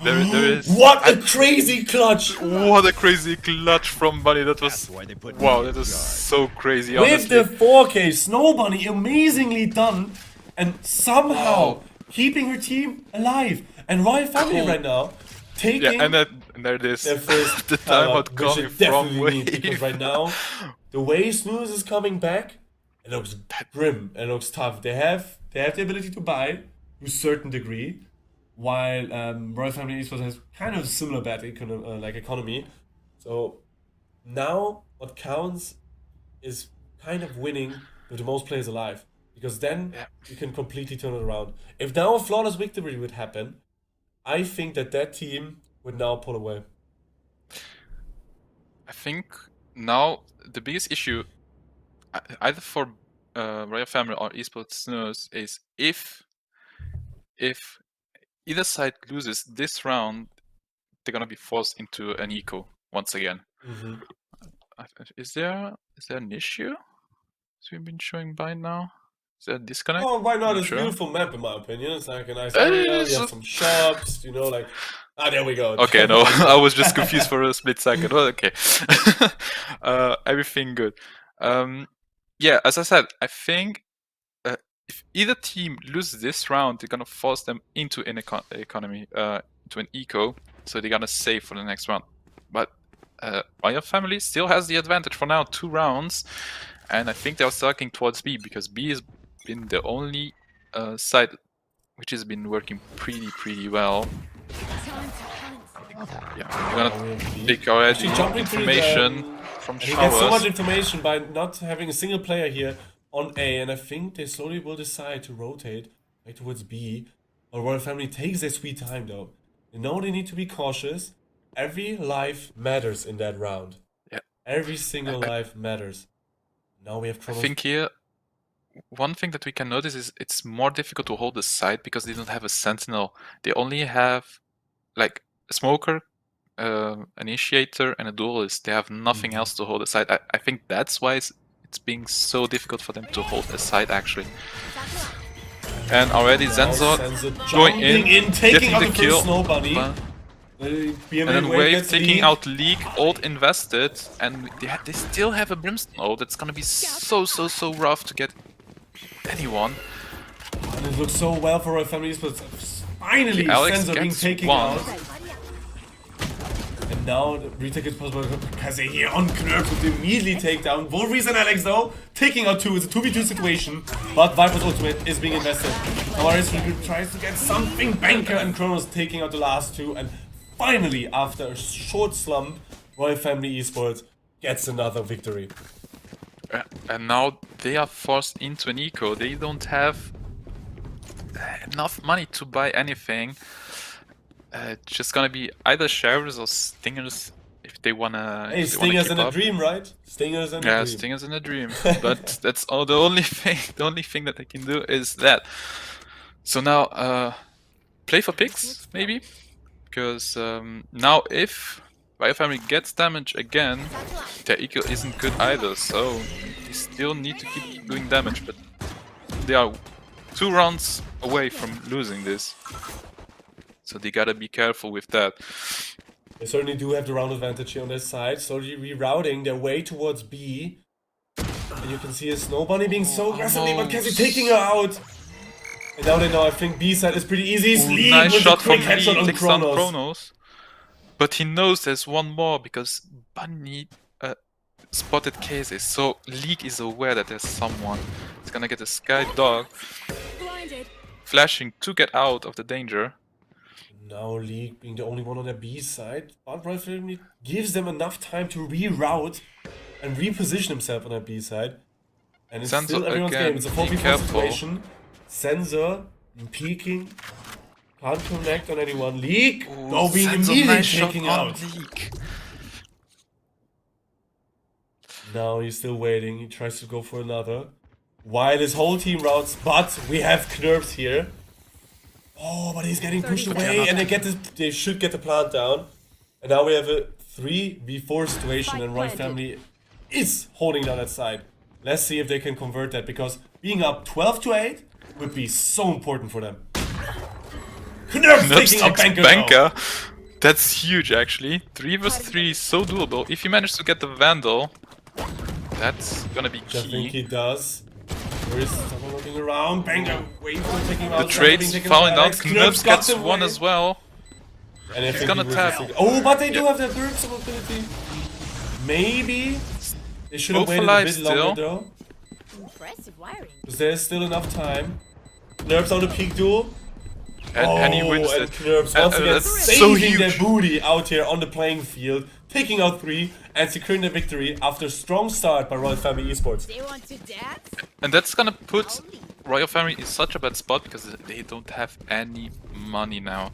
There is. What a crazy clutch! What a crazy clutch from Bunny. That was Why they put wow. me in That was the yard. so crazy. With Honestly. the 4K, Snow Bunny amazingly done, and somehow Wow. keeping her team alive. And Royal Family Cool. right now taking Yeah, and there it is. their first the timeout, timeout which coming they from definitely need, Wave. because right now the way Snooze is coming back, it looks grim. It looks tough. They have the ability to buy to a certain degree, while Royal Family Esports has kind of a similar bad economy. So now what counts is kind of winning with the most players alive, because then Yeah. you can completely turn it around. If now a flawless victory would happen, I think that team would now pull away. I think now the biggest issue, either for Royal Family or Esports Snooze, is if either side loses this round, they're gonna be forced into an eco once again. Mm-hmm. Is there an issue? Has we been showing by now? Is there a disconnect? Oh, why not? Not It's a sure. beautiful map in my opinion. It's like a nice It area. We is have a- some shops, you know, like there we go. Okay, no, I was just confused for a split second. Well, okay. Everything good. Yeah, as I said, I think if either team loses this round, they're gonna force them into an economy, to an eco, so they're gonna save for the next round. But Royal Family still has the advantage for now, 2 rounds, and I think they're sucking towards B because B has been the only side which has been working pretty well. Yeah, you're gonna take already Actually, jumping through information from and he gets so much showers. information by not having a single player here on A, and I think they slowly will decide to rotate back towards B. Our Royal Family takes their sweet time though. They know they need to be cautious. Every life matters in that round. Yeah. Every single life matters. Now we have I Chronos. think here, one thing that we can notice is it's more difficult to hold the side because they don't have a sentinel. They only have like a smoker, initiator, and a duelist. They have nothing else to hold the side. I think that's why it's being so difficult for them to hold the side actually. And already Zenzo going in, taking getting out the the kill. first snow bunny. And then Wave taking out League, ult invested, and they still have a Brimstone ult. It's gonna be so rough to get anyone. And it looks so well for our families, but finally Alex Senzo being gets taken one. out. And now the retake is possible because they here on Knurp with the immediately takedown. Wolverine and Alex though taking out 2. It's a 2v2 situation, but Viper's ultimate is being invested. Amaris tries to get something. Banker and Kronos taking out the last 2, and finally, after a short slump, Royal Family Esports gets another victory. And now they are forced into an eco. They don't have enough money to buy anything. It's just gonna be either Sharers or Stingers if they wanna. Hey, Stingers in a dream, right? Stingers in a dream. Yeah, Stingers in a dream. But that's all. The only thing that they can do is that. So now, play for picks maybe, because now if Royal Family gets damage again, their eco isn't good either. So they still need to keep doing damage, but they are 2 rounds away from losing this. So they gotta be careful with that. They certainly do have the round advantage here on their side, slowly rerouting their way towards B. And you can see a Snow Bunny being so aggressively, but Cassie taking her out. And now they know, I think B side is pretty easy. Sleep Nice with shot a quick from headshot Lee, on takes down Kronos. Kronos. But he knows there's one more because Bunny spotted cases. So League is aware that there's someone. He's gonna get a Sky Dog. Flashing to get out of the danger. Now League being the only one on their B side, but Royal Family gives them enough time to reroute and reposition himself on their B side. And it's Sensor still everyone's again, game. It's a be 4v4 careful. situation. Sensor peeking. Can't connect on anyone. League being immediately nice taking shot out. on League. Now he's still waiting. He tries to go for another. While his whole team routes, but we have Knurps here. Oh, but he's getting pushed away, and they should get the plant down. And now we have a 3v4 situation, and Royal Family is holding down that side. Let's see if they can convert that, because being up 12-8 would be so important for them. Knurps taking out Banker now. That's huge actually. 3 vs 3 is so doable. If you manage to get the Vandal, that's gonna be I think key. he does. There is someone looking around. Banker waiting for taking out. The trades falling down. Knurps gets one as well. And He's gonna tap. Oh, but they do have their burst ability. Maybe they should have Both waited a alive bit still. longer though. Impressive wiring. Because there's still enough time. Knurps on the peak duel. And he wins and it. Knurps once again That's so saving their huge. booty out here on the playing field, taking out 3 and securing the victory after a strong start by Royal Family Esports. They want to dance? And that's gonna put Royal Family in such a bad spot because they don't have any money now.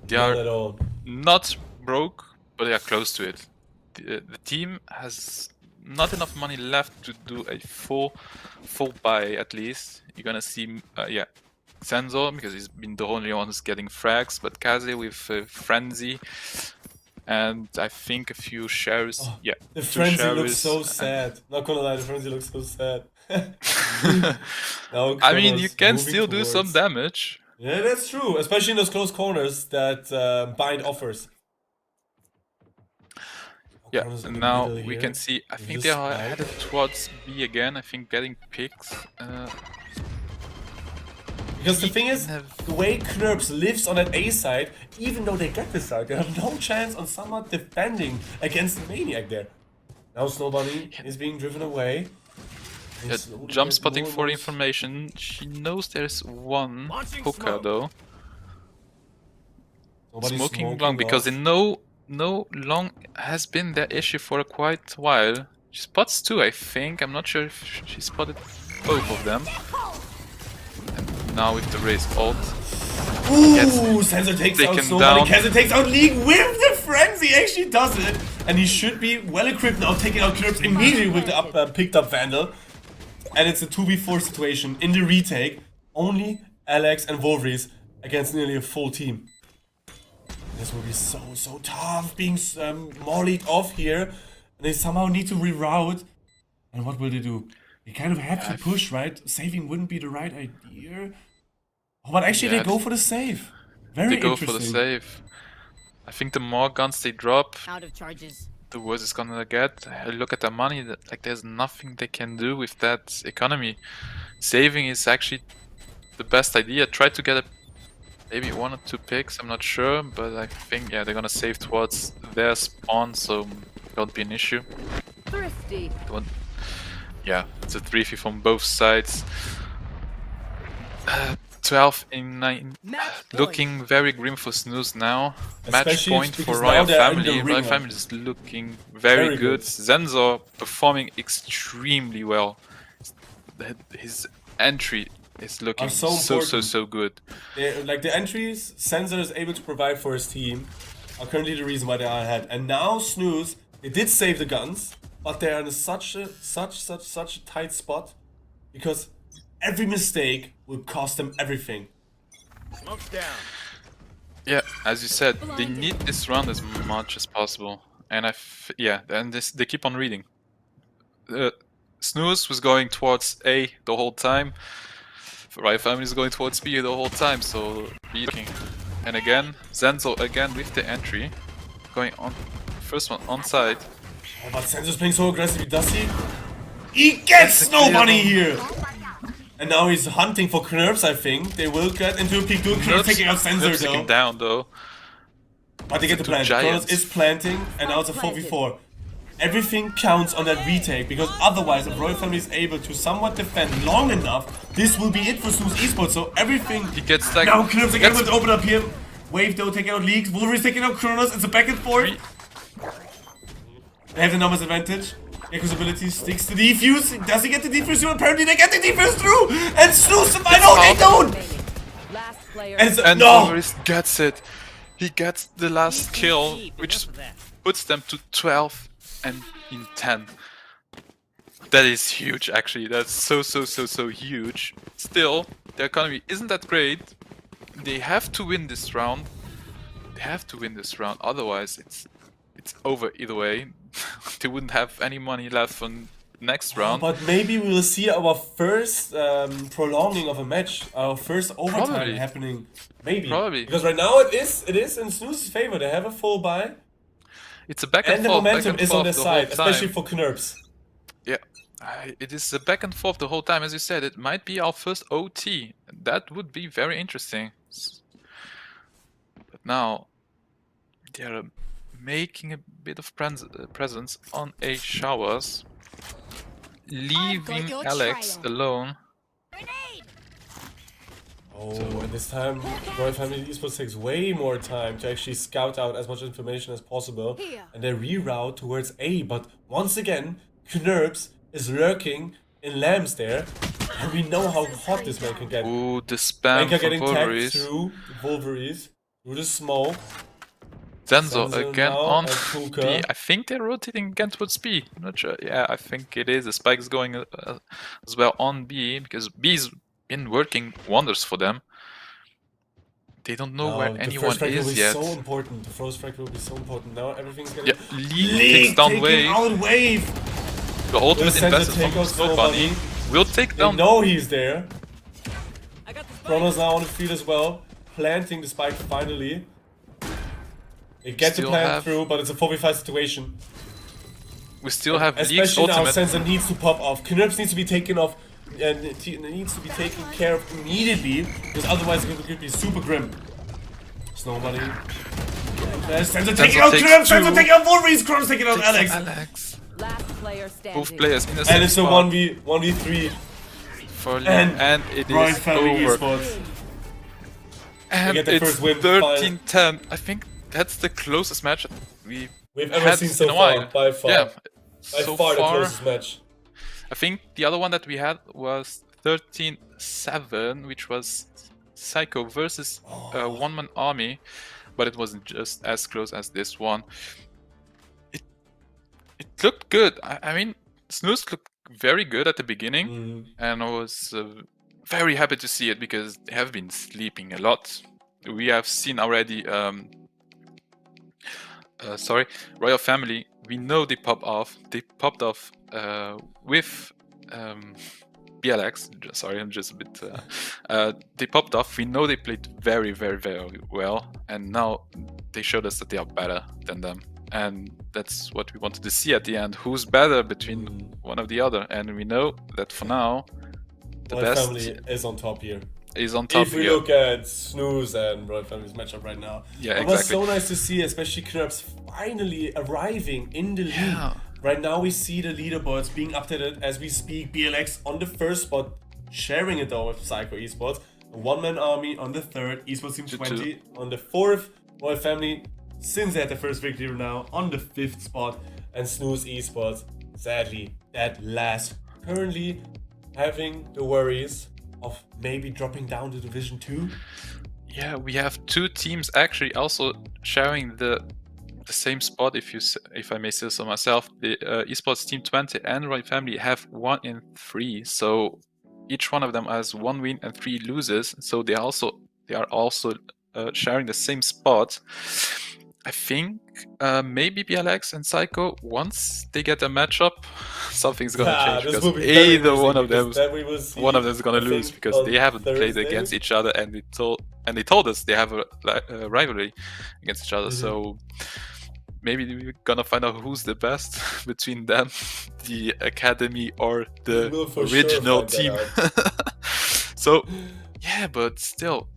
They Not are at all. not broke, but they are close to it. The team has not enough money left to do a full buy at least. You're gonna see, yeah, Senzo, because he's been the only one who's getting frags, but Kaze with Frenzy, and I think a few shares. Yeah, The 2 frenzy shares looks so and- sad. Not gonna lie, the frenzy looks so sad. Now I mean, Kronos you can moving still do some towards- damage. Yeah, that's true, especially in those close corners that Bind offers. Yeah, Kronos in and the now middle we here. can see, I With think the they are spike. headed towards B again, I think getting picks. Because the thing is, have- the way Knurps lives on that A side, even though they get this side, they have no chance on somewhat defending against the Maniac there. Now Snow Bunny is being driven away. They Yeah, slowly jump get spotting more and for more- information. She knows there's one hooker though. Nobody's Smoking long because off. they know no long has been their issue for quite a while. She spots two, I think. I'm not sure if she spotted both of them. And now with the raised ult. Ooh, Sensor takes out taken Snow Bunny. down. Kaiser takes out League with the frenzy. Actually does it, and he should be well equipped now, taking out Knurps immediately with the picked up Vandal. And it's a 2v4 situation in the retake. Only Alex and Wolverines against nearly a full team. This will be so tough, being mollied off here. And they somehow need to reroute. And what will they do? They kind of have to push, right? Saving wouldn't be the right idea. Oh, but actually Yeah, they go for the save. Very They go interesting. for the save. I think the more guns they drop, Out of charges. the worse it's gonna get. Look at the money, like there's nothing they can do with that economy. Saving is actually the best idea. Try to get maybe 1 or 2 picks, I'm not sure, but I think yeah, they're gonna save towards their spawn, so it won't be an issue. Thrifty. Yeah, it's a 3v from both sides. 12 in 9. Match point. Looking very grim for Snooze now. Match Especially point for because now Royal they're in the Family. Royal ringer. Family is looking very Very good. good. Zenzor performing extremely well. His entry is looking so so important. good. Like the entries Sensor is able to provide for his team are currently the reason why they are ahead. And now Snooze, they did save the guns, but they are in such a tight spot because every mistake will cost them everything. Smoke's down. Yeah, as you said, they need this round as much as possible. And they keep on reading. Snooze was going towards A the whole time. Riot Family is going towards B the whole time, so B looking. And again, Zenzo again with the entry. Going on, first one on side. Oh, but Sensor's playing so aggressively, does he? He gets Snow Bunny here! And now he's hunting for Knurps, I think. They will get into a peak duel. Knurps taking out Sensor Knurps taken though. down though. But they get the plant. giants. Kronos is planting, and now it's a 4v4. Everything counts on that retake, because otherwise, if Royal Family is able to somewhat defend long enough, this will be it for Snooze eSports. So everything. He gets like Now Knurps again gets will open up here. Wave though taking out Leaks. Wolverine's taking out Kronos. It's a back and forth. They have the numbers advantage. Ekko's ability sticks to defuse. Does he get the defuse through? Apparently they get the defuse through! And Snooze, I know they don't! Last player. And, and no! Wolverine gets it. He gets the last kill, which puts them to 12 and in 10. That is huge, actually. That's so huge. Still, their economy isn't that great. They have to win this round. Otherwise, it's over either way. They wouldn't have any money left for next round. But maybe we will see our first prolonging of a match, our first overtime Probably. happening. Maybe. Probably. Because right now it is in Snooze's favor. They have a full buy, It's a back and, and the forth, momentum back and is on forth their the side, whole time. especially for Knurps. Yeah, it is a back and forth the whole time. As you said, it might be our first OT. That would be very interesting. But now they're making a bit of presence on A showers, leaving your Alex trail. alone. Oh, and this time Royal Family eSports takes way more time to actually scout out as much information as possible. Here. And they reroute towards A, but once again, Knurps is lurking in Lambs there. And we know how hot this man can get. Ooh, the spam Anchor from getting tagged Wolverines. through Wolverines, through the smoke. Zenzo Zenzo again now on and B. Puka. I think they're rotating again towards B. I'm not sure. Yeah, I think it is. The spike's going as well on B, because B's been working wonders for them. They don't know where The anyone first frag will is be yet. so important. The first frag will be so important. Now everything's gonna. Yeah, Lee takes down taking Wave. out Wave. The ultimate Sensor invested take from out Snow Snow Bunny. Bunny. We'll take They down. know he's there. I got the spike. Chrono's now on the field as well, planting the spike finally. They get the Still plan have- through, but it's a 4v5 situation. We still have League's Especially now, ultimate. Sensor needs to pop off. Knirps needs to be taken off, and needs to be taken care of immediately, because otherwise it could be super grim. There's nobody. Sensor taking out takes Knirps! Sensor two. taking out Wolverine! Chrono's taking out Alex! Alex. Last player standing. Both players in the same And it's a spot 1v3. for League, and and it Royal is Family over. eSports. And get the it's first win, 13-10. I think that's the closest match we've We've ever had seen so in a far, while. by far. Yeah, By so far the far, closest match. I think the other one that we had was 13-7, which was Psycho versus One-Man Army, but it wasn't just as close as this one. It looked good. I mean, Snooze looked very good at the beginning, and I was very happy to see it because they have been sleeping a lot. We have seen already. Royal Family. We know they popped off. They popped off with BLX. Sorry, I'm just a bit. They popped off. We know they played very, very, very well, and now they showed us that they are better than them. And that's what we wanted to see at the end. Who's better between one or the other? And we know that for now, the Royal best Family is on top here. is on top If we here. look at Snooze and Royal Family's matchup right now, Yeah, it was exactly. so nice to see, especially Knirps finally arriving in the league. Yeah. Right now we see the leaderboards being updated as we speak. BLX on the first spot, sharing it though with Psycho eSports. One-Man Army on the third, eSports Team 20 on the fourth. Royal Family, since they had the first victory now, on the fifth spot. And Snooze eSports, sadly, dead last. Currently having the worries of maybe dropping down to Division 2. Yeah, we have two teams actually also sharing the same spot. If I may say so myself, the esports team 20 and Royal Family have 1 in 3. So each one of them has 1 win and 3 loses. So they are also sharing the same spot. I think maybe BLX and Psycho, once they get a matchup, something's gonna change this because will be very either one of interesting, them, because then we will see, one of them is gonna I lose think, because on they haven't played Thursday. against each other, and they told us they have a rivalry against each other. So maybe we're gonna find out who's the best between them, the academy or the We will for sure original find that team. out. So yeah, but still,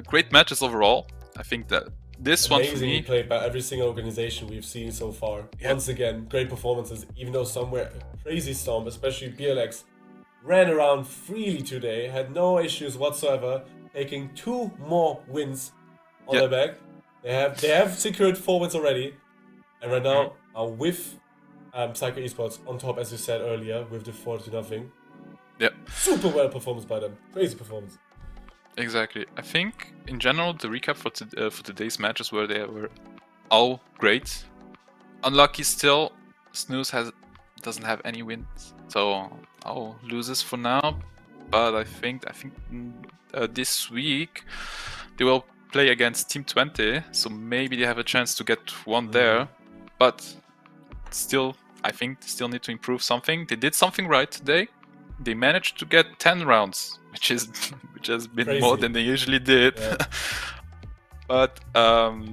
great matches overall. I think that this one for Amazingly me, played by every single organization we've seen so far. Yeah. Once again, great performances, even though some were crazy storm, especially BLX ran around freely today, had no issues whatsoever, taking 2 more wins on Yeah. their back. They have secured 4 wins already, and right now are with Psycho eSports on top, as you said earlier, with the 4-0. yeah. Super well performance by them. Crazy performance. Exactly. I think in general the recap for today's matches were they were all great. Unlucky still, Snooze doesn't have any wins, so all loses for now. But I think this week they will play against Team 20, so maybe they have a chance to get one there. But still, I think they still need to improve something. They did something right today. They managed to get 10 rounds, which has been Crazy. more than they usually did. Yeah. But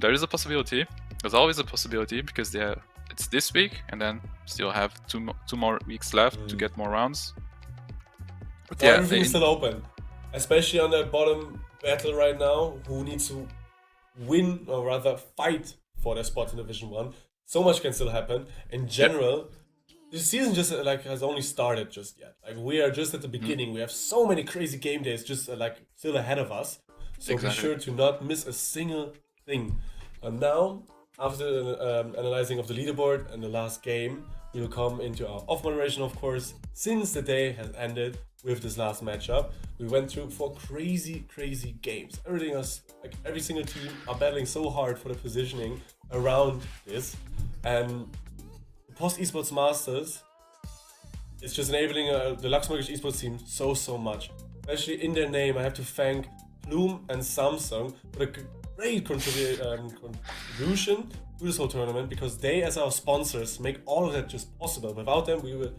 there is a possibility. There's always a possibility because it's this week, and then still have two more weeks left to get more rounds. But yeah, Everything's still open, especially on that bottom battle right now. Who needs to win or rather fight for their spot in Division 1? So much can still happen. In general, this season just has only started just yet. Like we are just at the beginning. We have so many crazy game days just still ahead of us. So Exactly. be sure to not miss a single thing. And now, after analyzing of the leaderboard and the last game, we will come into our off moderation, of course. Since the day has ended with this last matchup, we went through 4 crazy games. Everything else, like every single team, are battling so hard for the positioning around this, and Post eSports Masters is just enabling the Luxembourgish esports team so much. Especially in their name, I have to thank Bloom and Samsung for the great contribution to this whole tournament, because they, as our sponsors, make all of that just possible. Without them, we will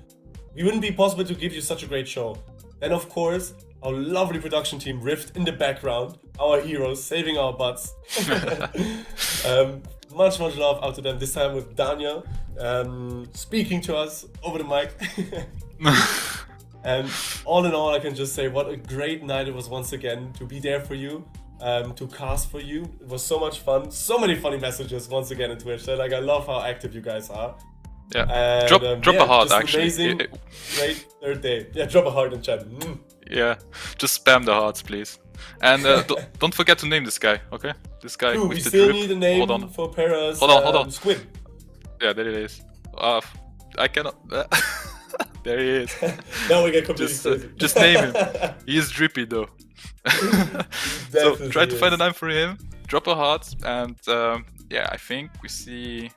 we wouldn't be possible to give you such a great show. Then of course, our lovely production team, Rift in the background, our heroes, saving our butts. Much love out to them, this time with Daniel, speaking to us over the mic. And all in all, I can just say what a great night it was once again to be there for you, to cast for you. It was so much fun, so many funny messages once again in Twitch. So, like, I love how active you guys are. Yeah, And, drop a heart just actually. Amazing, great third day. Yeah, drop a heart in chat. Yeah, just spam the hearts, please. And don't forget to name this guy, okay? This guy Dude, with we the still drip. need a name Hold on. for Para's Hold on. squid. Yeah, there it is. I cannot. There he is. Now we get completely crazy. Just name him. He is drippy though. So try to find a name for him. Drop a heart, and yeah, I think we see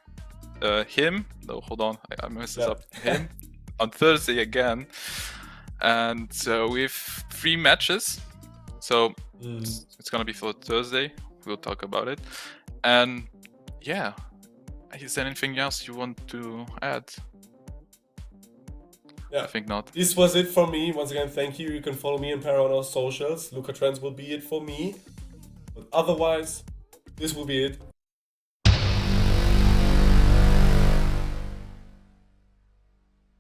him. No, hold on, I messed this up. Him on Thursday again, and we have 3 matches. So it's gonna be for Thursday. We'll talk about it. And yeah, is there anything else you want to add? Yeah. I think not. This was it for me. Once again, thank you. You can follow me and Para on our socials. Luca Trends will be it for me. But otherwise, this will be it